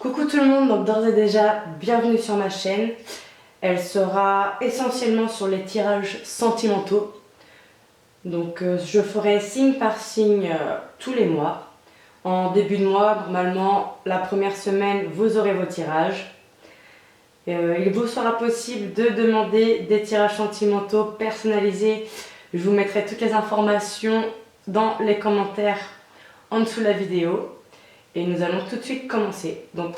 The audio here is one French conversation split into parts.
Coucou tout le monde, donc d'ores et déjà, bienvenue sur ma chaîne. Elle sera essentiellement sur les tirages sentimentaux. Donc je ferai signe par signe tous les mois. En début de mois, normalement, la première semaine, vous aurez vos tirages. Il vous sera possible de demander des tirages sentimentaux personnalisés. Je vous mettrai toutes les informations dans les commentaires en dessous de la vidéo. Et nous allons tout de suite commencer. Donc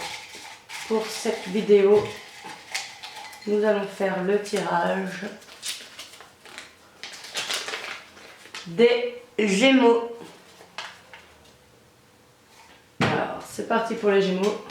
pour cette vidéo, nous allons faire le tirage des Gémeaux. Alors c'est parti pour les Gémeaux.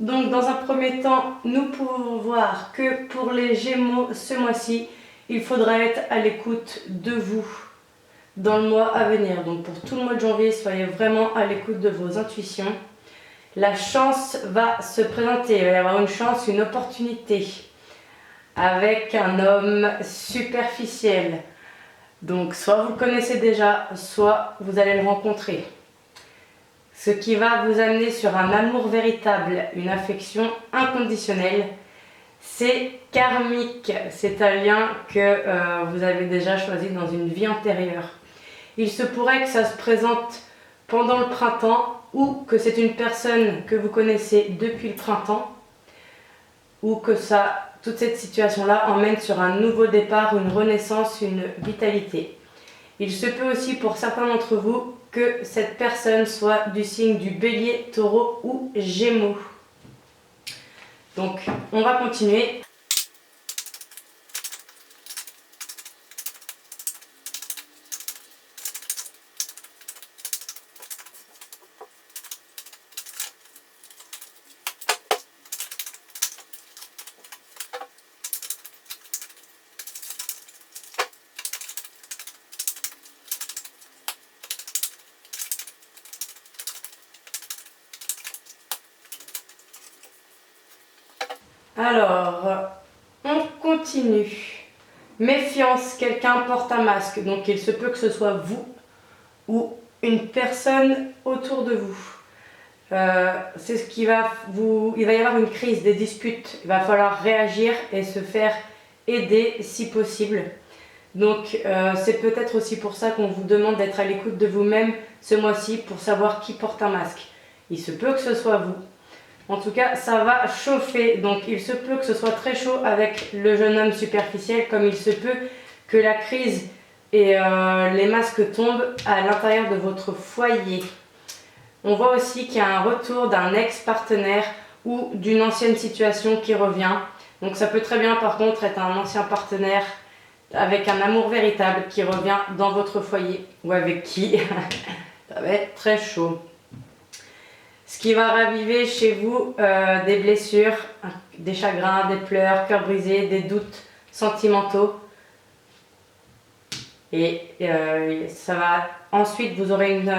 Donc dans un premier temps, nous pouvons voir que pour les Gémeaux ce mois-ci, il faudra être à l'écoute de vous dans le mois à venir. Donc pour tout le mois de janvier, soyez vraiment à l'écoute de vos intuitions. La chance va se présenter, il va y avoir une chance, une opportunité avec un homme superficiel. Donc soit vous le connaissez déjà, soit vous allez le rencontrer. Ce qui va vous amener sur un amour véritable, une affection inconditionnelle. C'est karmique, c'est un lien que vous avez déjà choisi dans une vie antérieure. Il se pourrait que ça se présente pendant le printemps ou que c'est une personne que vous connaissez depuis le printemps ou que toute cette situation-là emmène sur un nouveau départ, une renaissance, une vitalité. Il se peut aussi pour certains d'entre vous que cette personne soit du signe du Bélier, Taureau ou Gémeaux. Donc, on va continuer. Alors, on continue. Méfiance, quelqu'un porte un masque, donc il se peut que ce soit vous ou une personne autour de vous. C'est ce qui va il va y avoir une crise, des disputes, il va falloir réagir et se faire aider si possible. Donc c'est peut-être aussi pour ça qu'on vous demande d'être à l'écoute de vous-même ce mois-ci pour savoir qui porte un masque. Il se peut que ce soit vous. En tout cas, ça va chauffer, donc il se peut que ce soit très chaud avec le jeune homme superficiel, comme il se peut que la crise et les masques tombent à l'intérieur de votre foyer. On voit aussi qu'il y a un retour d'un ex-partenaire ou d'une ancienne situation qui revient. Donc ça peut très bien par contre être un ancien partenaire avec un amour véritable qui revient dans votre foyer ou avec qui ça va être très chaud. Ce qui va raviver chez vous des blessures, des chagrins, des pleurs, cœurs brisés, des doutes sentimentaux. Et ça va ensuite, vous aurez une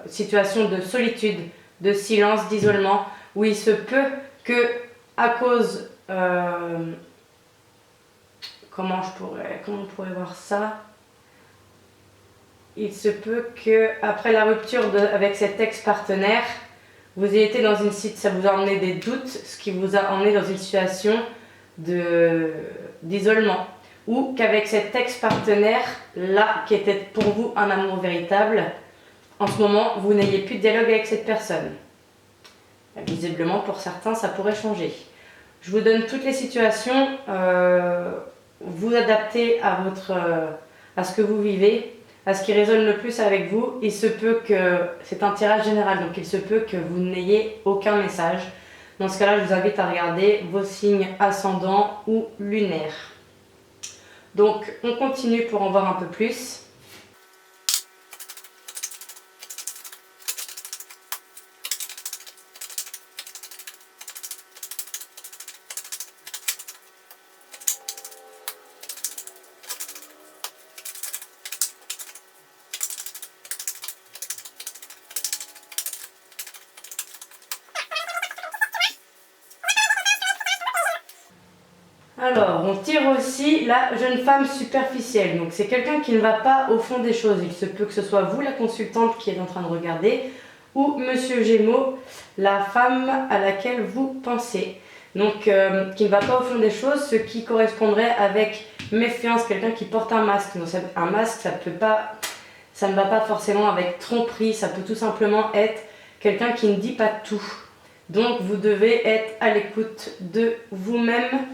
situation de solitude, de silence, d'isolement, où il se peut que, à cause, comment on pourrait voir ça? Il se peut que après la rupture avec cet ex-partenaire, vous ayez été dans une situation, ça vous a emmené des doutes, ce qui vous a emmené dans une situation d'isolement. Ou qu'avec cet ex-partenaire, là, qui était pour vous un amour véritable, en ce moment, vous n'ayez plus de dialogue avec cette personne. Visiblement, pour certains, ça pourrait changer. Je vous donne toutes les situations, vous adaptez à ce que vous vivez, à ce qui résonne le plus avec vous. Il se peut que, c'est un tirage général, donc il se peut que vous n'ayez aucun message. Dans ce cas-là, je vous invite à regarder vos signes ascendants ou lunaires. Donc, on continue pour en voir un peu plus. Alors, on tire aussi la jeune femme superficielle. Donc, c'est quelqu'un qui ne va pas au fond des choses. Il se peut que ce soit vous, la consultante, qui est en train de regarder, ou Monsieur Gémeaux, la femme à laquelle vous pensez. Donc, qui ne va pas au fond des choses, ce qui correspondrait avec méfiance, quelqu'un qui porte un masque. Donc, un masque, ça ne va pas forcément avec tromperie. Ça peut tout simplement être quelqu'un qui ne dit pas tout. Donc, vous devez être à l'écoute de vous-même.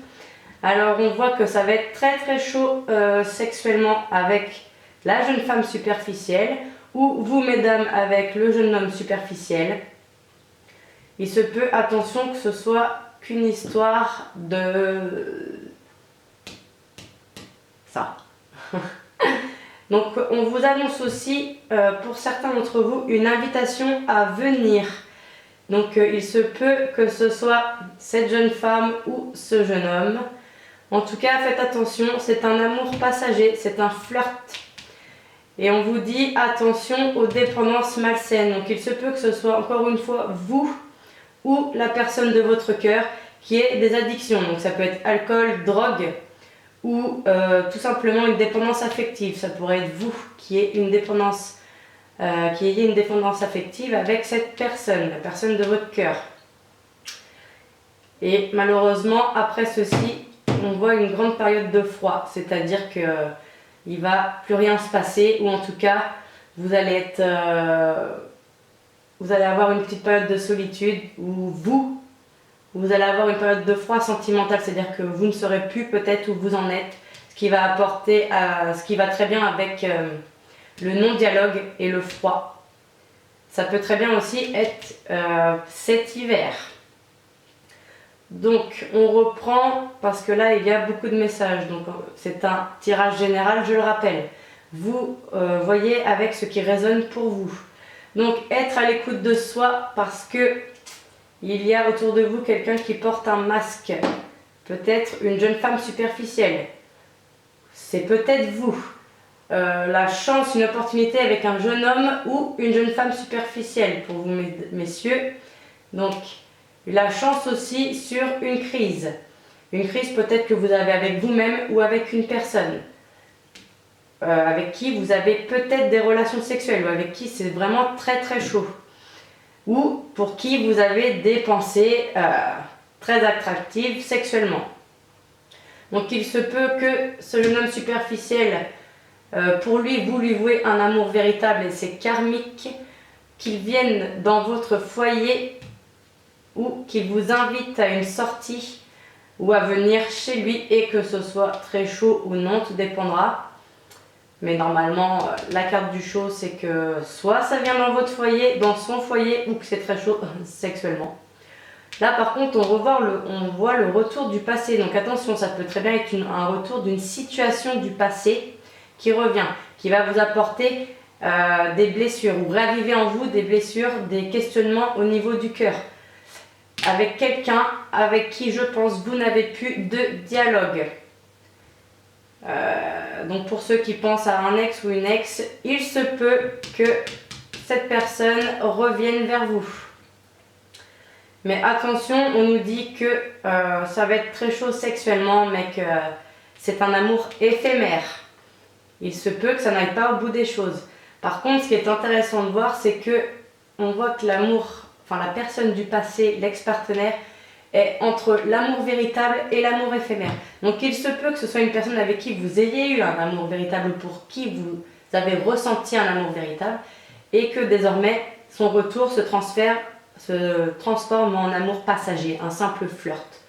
Alors on voit que ça va être très très chaud sexuellement avec la jeune femme superficielle ou vous mesdames avec le jeune homme superficiel. Il se peut, attention, que ce soit qu'une histoire de ça. Donc on vous annonce aussi pour certains d'entre vous une invitation à venir. Donc il se peut que ce soit cette jeune femme ou ce jeune homme. En tout cas, faites attention, c'est un amour passager, c'est un flirt. Et on vous dit attention aux dépendances malsaines. Donc il se peut que ce soit encore une fois vous ou la personne de votre cœur qui ait des addictions. Donc ça peut être alcool, drogue ou tout simplement une dépendance affective. Ça pourrait être vous qui ayez une dépendance affective avec cette personne, la personne de votre cœur. Et malheureusement, après ceci, on voit une grande période de froid, c'est-à-dire que il va plus rien se passer, ou en tout cas vous allez avoir une petite période de solitude où vous allez avoir une période de froid sentimental, c'est-à-dire que vous ne saurez plus peut-être où vous en êtes, ce qui va très bien avec le non-dialogue et le froid. Ça peut très bien aussi être cet hiver. Donc on reprend parce que là il y a beaucoup de messages, donc c'est un tirage général, je le rappelle. Vous voyez avec ce qui résonne pour vous. Donc être à l'écoute de soi parce que il y a autour de vous quelqu'un qui porte un masque, peut-être une jeune femme superficielle, c'est peut-être vous. La chance, une opportunité avec un jeune homme ou une jeune femme superficielle pour vous messieurs. Donc la chance aussi sur une crise. Une crise peut-être que vous avez avec vous-même ou avec une personne. Avec qui vous avez peut-être des relations sexuelles ou avec qui c'est vraiment très très chaud. Ou pour qui vous avez des pensées très attractives sexuellement. Donc il se peut que ce jeune homme superficiel, pour lui, vous lui vouez un amour véritable et c'est karmique, qu'il vienne dans votre foyer ou qu'il vous invite à une sortie ou à venir chez lui et que ce soit très chaud ou non, tout dépendra. Mais normalement, la carte du chaud, c'est que soit ça vient dans votre foyer, dans son foyer, ou que c'est très chaud sexuellement. Là, par contre, on voit le retour du passé. Donc attention, ça peut très bien être un retour d'une situation du passé qui revient, qui va vous apporter des blessures ou raviver en vous des blessures, des questionnements au niveau du cœur. Avec quelqu'un avec qui je pense vous n'avez plus de dialogue. Donc pour ceux qui pensent à un ex ou une ex, il se peut que cette personne revienne vers vous. Mais attention, on nous dit que ça va être très chaud sexuellement, mais que c'est un amour éphémère. Il se peut que ça n'aille pas au bout des choses. Par contre, ce qui est intéressant de voir, c'est que on voit que la personne du passé, l'ex-partenaire, est entre l'amour véritable et l'amour éphémère. Donc il se peut que ce soit une personne avec qui vous ayez eu un amour véritable, pour qui vous avez ressenti un amour véritable, et que désormais son retour se transforme en amour passager, un simple flirt.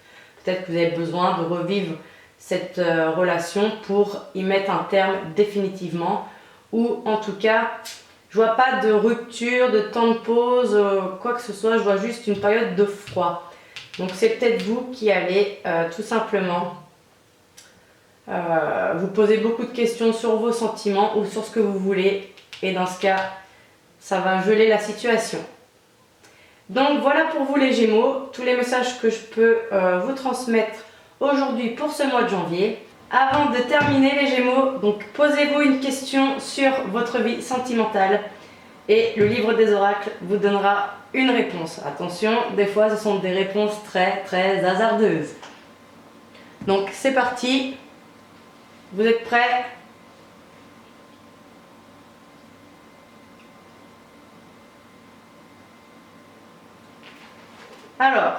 Peut-être que vous avez besoin de revivre cette relation pour y mettre un terme définitivement, ou en tout cas, je vois pas de rupture, de temps de pause, quoi que ce soit, je vois juste une période de froid. Donc c'est peut-être vous qui allez tout simplement vous poser beaucoup de questions sur vos sentiments ou sur ce que vous voulez, et dans ce cas, ça va geler la situation. Donc voilà pour vous les Gémeaux, tous les messages que je peux vous transmettre aujourd'hui pour ce mois de janvier. Avant de terminer les Gémeaux, donc posez-vous une question sur votre vie sentimentale et le livre des oracles vous donnera une réponse. Attention, des fois ce sont des réponses très très hasardeuses. Donc c'est parti. Vous êtes prêts? Alors,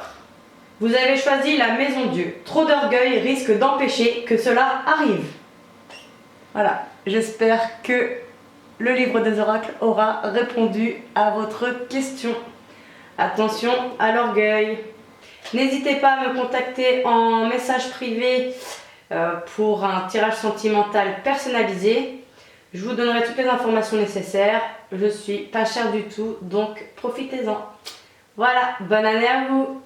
vous avez choisi la maison Dieu. Trop d'orgueil risque d'empêcher que cela arrive. Voilà, j'espère que le livre des oracles aura répondu à votre question. Attention à l'orgueil. N'hésitez pas à me contacter en message privé pour un tirage sentimental personnalisé. Je vous donnerai toutes les informations nécessaires. Je suis pas chère du tout, donc profitez-en. Voilà, bonne année à vous!